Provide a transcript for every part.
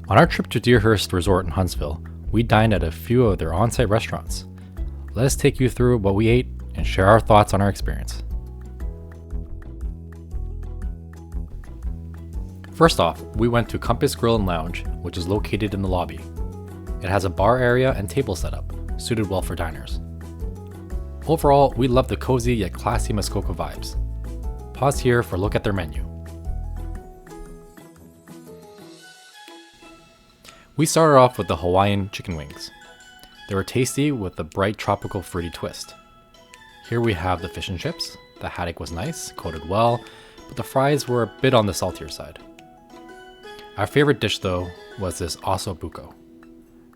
On our trip to Deerhurst Resort in Huntsville, we dined at a few of their on-site restaurants. Let us take you through what we ate and share our thoughts on our experience. First off, we went to Compass Grill and Lounge, which is located in the lobby. It has a bar area and table setup, suited well for diners. Overall, we love the cozy yet classy Muskoka vibes. Pause here for a look at their menu. We started off with the Hawaiian chicken wings. They were tasty with a bright tropical fruity twist. Here we have the fish and chips. The haddock was nice, coated well, but the fries were a bit on the saltier side. Our favorite dish though was this osso buco,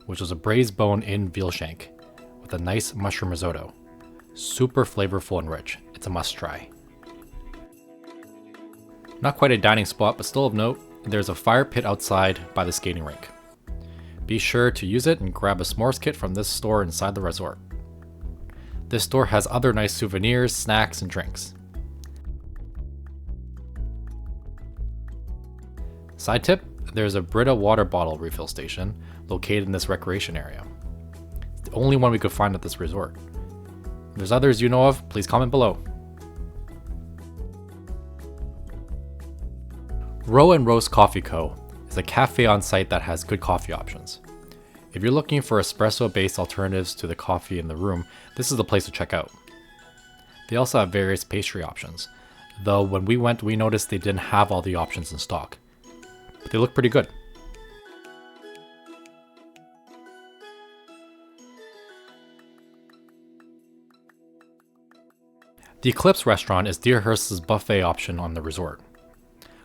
which was a braised bone-in veal shank with a nice mushroom risotto. Super flavorful and rich. It's a must try. Not quite a dining spot, but still of note, there's a fire pit outside by the skating rink. Be sure to use it and grab a s'mores kit from this store inside the resort. This store has other nice souvenirs, snacks, and drinks. Side tip, there's a Brita water bottle refill station located in this recreation area. It's the only one we could find at this resort. If there's others you know of, please comment below. Row and Roast Coffee Co. is a cafe on site that has good coffee options. If you're looking for espresso-based alternatives to the coffee in the room, this is the place to check out. They also have various pastry options, though when we went we noticed they didn't have all the options in stock. But they look pretty good. The Eclipse restaurant is Deerhurst's buffet option on the resort,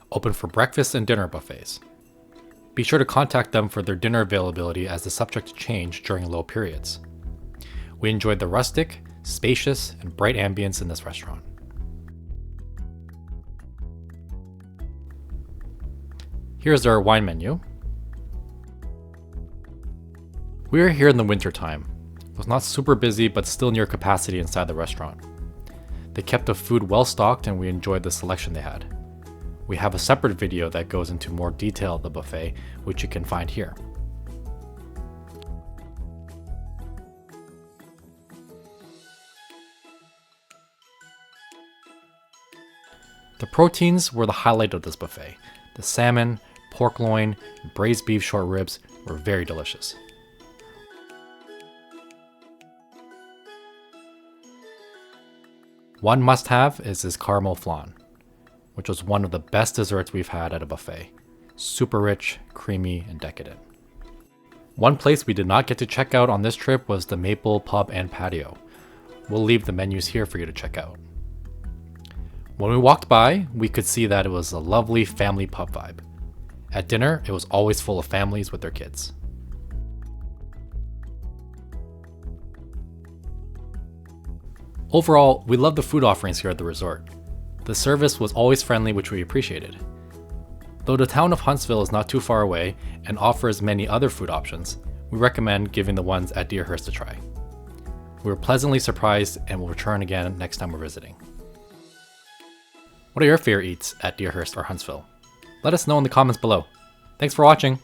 open for breakfast and dinner buffets. Be sure to contact them for their dinner availability as the subject to change during low periods. We enjoyed the rustic, spacious, and bright ambience in this restaurant. Here's our wine menu. We are here in the winter time. It was not super busy, but still near capacity inside the restaurant. They kept the food well stocked and we enjoyed the selection they had. We have a separate video that goes into more detail of the buffet, which you can find here. The proteins were the highlight of this buffet. The salmon, pork loin, and braised beef short ribs were very delicious. One must-have is this caramel flan, which was one of the best desserts we've had at a buffet. Super rich, creamy, and decadent. One place we did not get to check out on this trip was the Maple Pub and Patio. We'll leave the menus here for you to check out. When we walked by, we could see that it was a lovely family pub vibe. At dinner, it was always full of families with their kids. Overall, we loved the food offerings here at the resort. The service was always friendly, which we appreciated. Though the town of Huntsville is not too far away and offers many other food options, we recommend giving the ones at Deerhurst a try. We were pleasantly surprised and will return again next time we're visiting. What are your favorite eats at Deerhurst or Huntsville? Let us know in the comments below. Thanks for watching!